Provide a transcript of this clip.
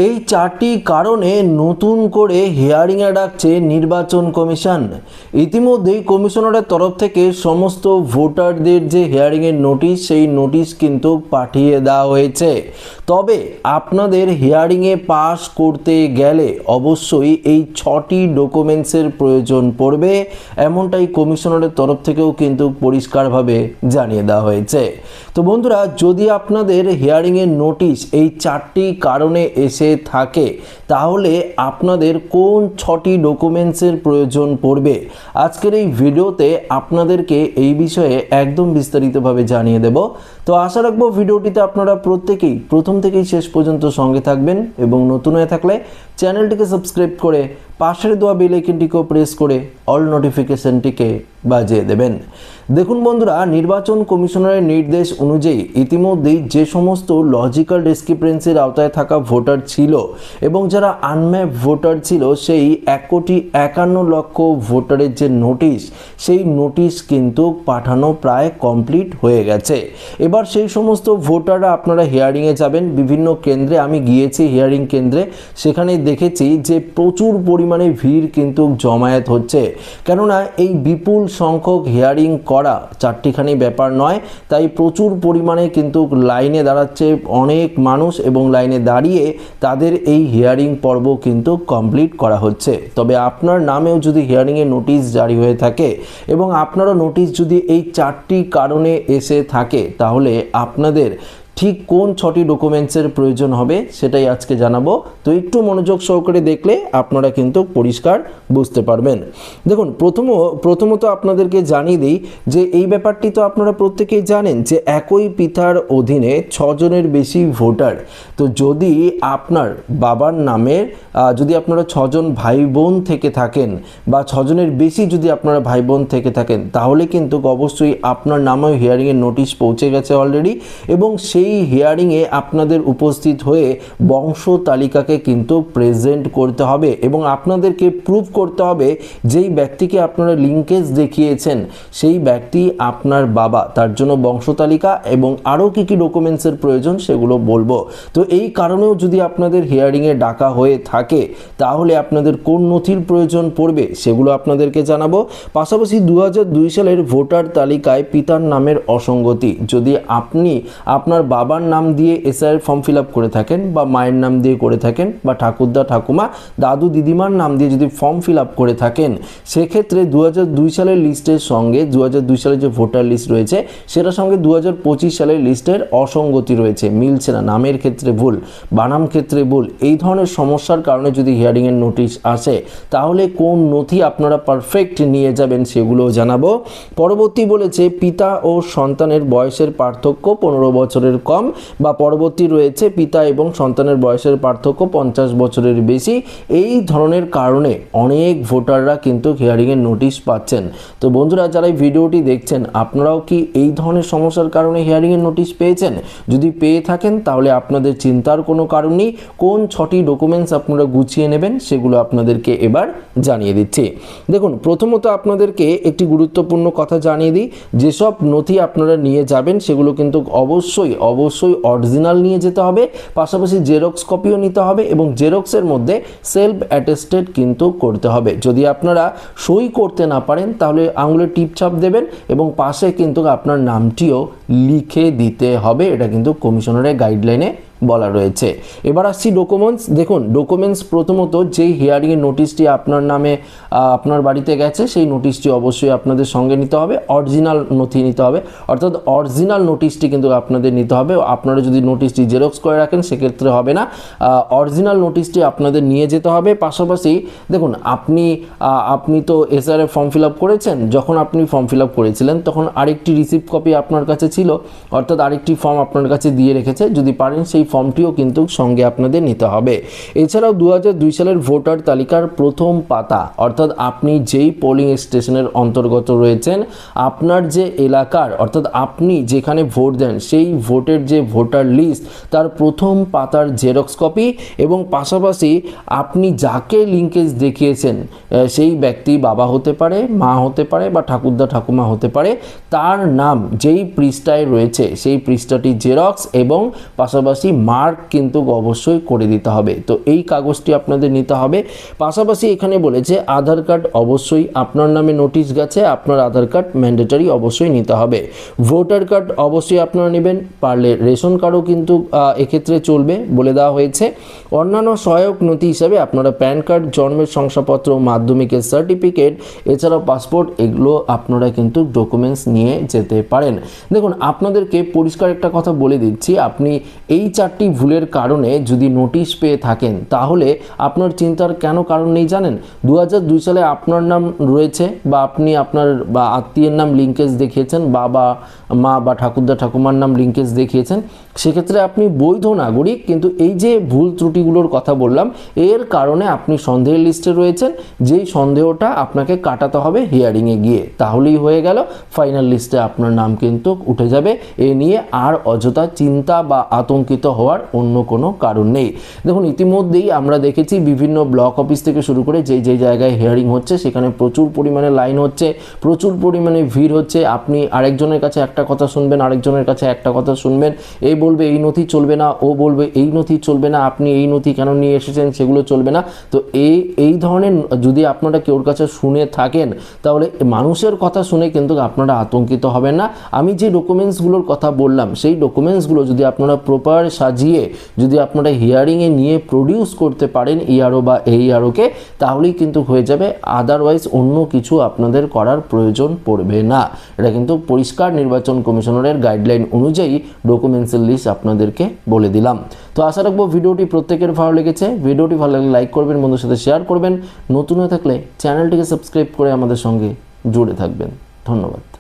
এই চারটি কারণে নতুন করে হিয়ারিংয়ে ডাকছে নির্বাচন কমিশন। ইতিমধ্যেই কমিশনারের তরফ থেকে সমস্ত ভোটারদের যে হিয়ারিংয়ের নোটিশ, সেই নোটিশ কিন্তু পাঠিয়ে দেওয়া হয়েছে। তবে আপনাদের হিয়ারিংয়ে পাস করতে গেলে অবশ্যই এই 6টি ডকুমেন্টসের প্রয়োজন পড়বে, এমনটাই কমিশনারের তরফ থেকেও কিন্তু পরিষ্কারভাবে জানিয়ে দেওয়া হয়েছে। তো বন্ধুরা, যদি আপনাদের হিয়ারিংয়ের নোটিশ এই 4টি কারণে এসে থাকে, তাহলে আপনাদের কোন 6টি ডকুমেন্টসের প্রয়োজন পড়বে আজকের এই ভিডিওতে আপনাদেরকে এই বিষয়ে একদম বিস্তারিতভাবে জানিয়ে দেব। তো আশা রাখবো ভিডিওটিতে আপনারা প্রত্যেকেই প্রথম থেকেই শেষ পর্যন্ত সঙ্গে থাকবেন এবং নতুন হয়ে থাকলে চ্যানেলটিকে সাবস্ক্রাইব করে পাশের দেওয়া বেল আইকনটিকেও প্রেস করে অল নোটিফিকেশনটিকে বাজিয়ে দেবেন। দেখুন বন্ধুরা, নির্বাচন কমিশনারের নির্দেশ অনুযায়ী ইতিমধ্যেই যে সমস্ত লজিক্যাল ডিসক্রিপেন্সির আওতায় থাকা ভোটার ছিল এবং যারা আনম্যাপ ভোটার ছিল, সেই 1,51,00,000 ভোটারের যে নোটিশ, সেই নোটিশ কিন্তু পাঠানো প্রায় কমপ্লিট হয়ে গেছে। এবার সেই সমস্ত ভোটাররা আপনারা হিয়ারিংয়ে যাবেন বিভিন্ন কেন্দ্রে। আমি গিয়েছি হিয়ারিং কেন্দ্রে, সেখানে দেখেছি যে প্রচুর পরিমাণে ভিড় কিন্তু জমায়েত হচ্ছে। কেননা এই বিপুল সংখ্যক হিয়ারিং করা চারটিখানি ব্যাপার নয়, তাই প্রচুর পরিমাণে কিন্তু লাইনে দাঁড়াচ্ছে অনেক মানুষ এবং লাইনে দাঁড়িয়ে তাদের এই হিয়ারিং পর্ব কিন্তু কমপ্লিট করা হচ্ছে। তবে আপনার নামেও যদি হিয়ারিংয়ের নোটিশ জারি হয়ে থাকে এবং আপনারও নোটিশ যদি এই 4টি কারণে এসে থাকে, তাহলে আপনাদের ঠিক কোন 6টি ডকুমেন্টসের প্রয়োজন হবে সেটাই আজকে জানাবো। তো একটু মনোযোগ সহকারে দেখলে আপনারা কিন্তু পরিষ্কার বুঝতে পারবেন। দেখুন, প্রথমত আপনাদেরকে জানিয়ে দিই যে এই ব্যাপারটি তো আপনারা প্রত্যেকেই জানেন যে একই পিতার অধীনে 6 জনের বেশি ভোটার। তো যদি আপনার বাবার নামের যদি আপনারা 6 জন ভাই বোন থেকে থাকেন বা 6 জনের বেশি যদি আপনারা ভাই বোন থেকে থাকেন, তাহলে কিন্তু অবশ্যই আপনার নামেও হিয়ারিংয়ের নোটিশ পৌঁছে গেছে অলরেডি, এবং সেই হিয়ারিংয়ে আপনাদের উপস্থিত হয়ে বংশ তালিকাকে কিন্তু প্রেজেন্ট করতে হবে এবং আপনাদেরকে প্রুভ করতে হবে যেই ব্যক্তিকে আপনারা লিঙ্কেজ দেখিয়েছেন সেই ব্যক্তি আপনার বাবা। তার জন্য বংশ তালিকা এবং আরও কী কী ডকুমেন্টসের প্রয়োজন সেগুলো বলবো। তো এই কারণেও যদি আপনাদের হিয়ারিংয়ে ডাকা হয়ে থাকে, তাহলে আপনাদের কোন নথির প্রয়োজন পড়বে সেগুলো আপনাদেরকে জানাবো। পাশাপাশি 2002 সালের ভোটার তালিকায় পিতার নামের অসঙ্গতি, যদি আপনি আপনার বাবার নাম দিয়ে এসআইয়ের ফর্ম ফিল আপ করে থাকেন বা মায়ের নাম দিয়ে করে থাকেন বা ঠাকুরদা ঠাকুমা দাদু দিদিমার নাম দিয়ে যদি ফর্ম ফিল আপ করে থাকেন, সেক্ষেত্রে 2002 সালের লিস্টের সঙ্গে 2002 সালের যে ভোটার লিস্ট রয়েছে সেটার সঙ্গে 2025 সালের লিস্টের অসঙ্গতি রয়েছে, মিলছে না, নামের ক্ষেত্রে ভুল, বানাম ক্ষেত্রে ভুল। এই ধরনের সমস্যার কারণে যদি হিয়ারিংয়ের নোটিশ আসে, তাহলে কোন নথি আপনারা পারফেক্ট নিয়ে যাবেন সেগুলোও জানাবো। পরবর্তী বলেছে পিতা ও সন্তানের বয়সের পার্থক্য 15 বছরের কম, বা পরবর্তী রয়েছে পিতা এবং সন্তানের বয়সের পার্থক্য 50 বছরের বেশি। এই ধরনের কারণে অনেক ভোটাররা কিন্তু হিয়ারিংয়ের নোটিশ পাচ্ছেন। তো বন্ধুরা, যারা এই ভিডিওটি দেখছেন, আপনারাও কি এই ধরনের সমস্যার কারণে হিয়ারিংয়ের নোটিশ পেয়েছেন? যদি পেয়ে থাকেন, তাহলে আপনাদের চিন্তার কোনো কারণ নেই। কোন 6টি ডকুমেন্টস আপনারা গুছিয়ে নেবেন সেগুলো আপনাদেরকে এবার জানিয়ে দিচ্ছি। দেখুন, প্রথমত আপনাদেরকে একটি গুরুত্বপূর্ণ কথা জানিয়ে দিই, যেসব নথি আপনারা নিয়ে যাবেন সেগুলো কিন্তু অবশ্যই অরিজিনাল নিয়ে যেতে হবে, পাশাপাশি জেরক্স কপিও নিতে হবে এবং জেরক্সের মধ্যে সেলফ অ্যাটেস্টেড কিন্তু করতে হবে। যদি আপনারা সই করতে না পারেন, তাহলে আঙুলের টিপছাপ দেবেন এবং পাশে কিন্তু আপনার নামটিও লিখে দিতে হবে। এটা কিন্তু কমিশনারের গাইডলাইনে বলা রয়েছে। এবার আসছি ডকুমেন্টস। দেখুন, ডকুমেন্টস প্রথমত যেই হিয়ারিংয়ের নোটিশটি আপনার নামে আপনার বাড়িতে গেছে, সেই নোটিশটি অবশ্যই আপনাদের সঙ্গে নিতে হবে, অরিজিনাল নথি নিতে হবে, অর্থাৎ অরিজিনাল নোটিশটি কিন্তু আপনাদের নিতে হবে। আপনারা যদি নোটিশটি জেরক্স করে রাখেন সেক্ষেত্রে হবে না, অরিজিনাল নোটিশটি আপনাদের নিয়ে যেতে হবে। পাশাপাশি দেখুন, আপনি তো এসআরএফ ফর্ম ফিল আপ করেছেন, যখন আপনি ফর্ম ফিল আপ করেছিলেন তখন আরেকটি রিসিপ্ট কপি আপনার কাছে ছিল, অর্থাৎ আরেকটি ফর্ম আপনার কাছে দিয়ে রেখেছে, যদি পারেন সেই ফর্মটিও কিন্তু সঙ্গে আপনাদের নিতে হবে। এছাড়াও 2002 সালের ভোটার তালিকার প্রথম পাতা, অর্থাৎ আপনি যেই পোলিং স্টেশনের অন্তর্গত রয়েছেন, আপনার যে এলাকার অর্থাৎ আপনি যেখানে ভোট দেন সেই ভোটের যে ভোটার লিস্ট তার প্রথম পাতার জেরক্স কপি, এবং পাশাপাশি আপনি যাকে লিঙ্কেজ দেখিয়েছেন সেই ব্যক্তি বাবা হতে পারে, মা হতে পারে বা ঠাকুরদা ঠাকুমা হতে পারে, তার নাম যেই পৃষ্ঠায় রয়েছে সেই পৃষ্ঠাটি জেরক্স এবং পাশাপাশি মার্ক কিন্তু অবশ্যই করে দিতে হবে। তো এই কাগজটি আপনাদের নিতে হবে। পাশাপাশি এখানে বলেছে আধার কার্ড অবশ্যই আপনার নামে নোটিশ গেছে, আপনার আধার কার্ড ম্যান্ডেটরি অবশ্যই নিতে হবে। ভোটার কার্ড অবশ্যই আপনারা নেবেন, পারলে রেশন কার্ডও কিন্তু এক্ষেত্রে চলবে বলে দেওয়া হয়েছে। অন্যান্য সহায়ক নথি হিসাবে আপনারা প্যান কার্ড, জন্মের শংসাপত্র, মাধ্যমিকের সার্টিফিকেট, এছাড়াও পাসপোর্ট, এগুলো আপনারা কিন্তু ডকুমেন্টস নিয়ে যেতে পারেন। দেখুন, আপনাদেরকে পরিষ্কার একটা কথা বলে দিচ্ছি, আপনি এই 4টি ভুলের কারণে যদি নোটিশ পেয়ে থাকেন তাহলে আপনার চিন্তার কেন কারণ নেই জানেন? 2002 সালে আপনার নাম রয়েছে বা আপনি আপনার বা আত্মীয়ের নাম লিঙ্কেজ দেখিয়েছেন, বাবা মা বা ঠাকুরদা ঠাকুমার নাম লিঙ্কেজ দেখিয়েছেন, সেক্ষেত্রে আপনি বৈধ নাগরিক। কিন্তু এই যে ভুল ত্রুটিগুলোর কথা বললাম, এর কারণে আপনি সন্দেহের লিস্টে রয়েছেন, যেই সন্দেহটা আপনাকে কাটাতে হবে হিয়ারিংয়ে গিয়ে, তাহলেই হয়ে গেল, ফাইনাল লিস্টে আপনার নাম কিন্তু উঠে যাবে। এ নিয়ে আর অযথা চিন্তা বা আতঙ্কিত হওয়ার অন্য কোনো কারণ নেই। দেখুন, ইতিমধ্যেই আমরা দেখেছি বিভিন্ন ব্লক অফিস থেকে শুরু করে যেই জায়গায় হিয়ারিং হচ্ছে সেখানে প্রচুর পরিমাণে লাইন হচ্ছে, প্রচুর পরিমাণে ভিড় হচ্ছে। আপনি আরেকজনের কাছে একটা কথা শুনবেন, আরেকজনের কাছে একটা কথা শুনবেন, এই বলবে এই নথি চলবে না, ও বলবে এই নথি চলবে না, আপনি এই নথি কেন নিয়ে এসেছেন, সেগুলো চলবে না। তো এই ধরনের যদি আপনারা কেউর কাছে শুনে থাকেন তাহলে মানুষের কথা শুনে কিন্তু আপনারা আতঙ্কিত হবেন না। আমি যে ডকুমেন্টসগুলোর কথা বললাম সেই ডকুমেন্টসগুলো যদি আপনারা প্রপার সাজিয়ে যদি আপনারা হিয়ারিংয়ে নিয়ে প্রডিউস করতে পারেন ইআরও বা এইআরওকে, তাহলেই কিন্তু হয়ে যাবে। আদারওয়াইজ অন্য কিছু আপনাদের করার প্রয়োজন পড়বে না। এটা কিন্তু পরিষ্কার নির্বাচন কমিশনারের গাইডলাইন অনুযায়ী ডকুমেন্টসের লিস্ট আপনাদেরকে বলে দিলাম। তো আশা রাখবো ভিডিওটি প্রত্যেকের ভালো লেগেছে। ভিডিওটি ভালো লাগলে লাইক করবেন, বন্ধুদের সাথে শেয়ার করবেন, নতুন হয়ে থাকলে চ্যানেলটিকে সাবস্ক্রাইব করে আমাদের সঙ্গে জুড়ে থাকবেন। ধন্যবাদ।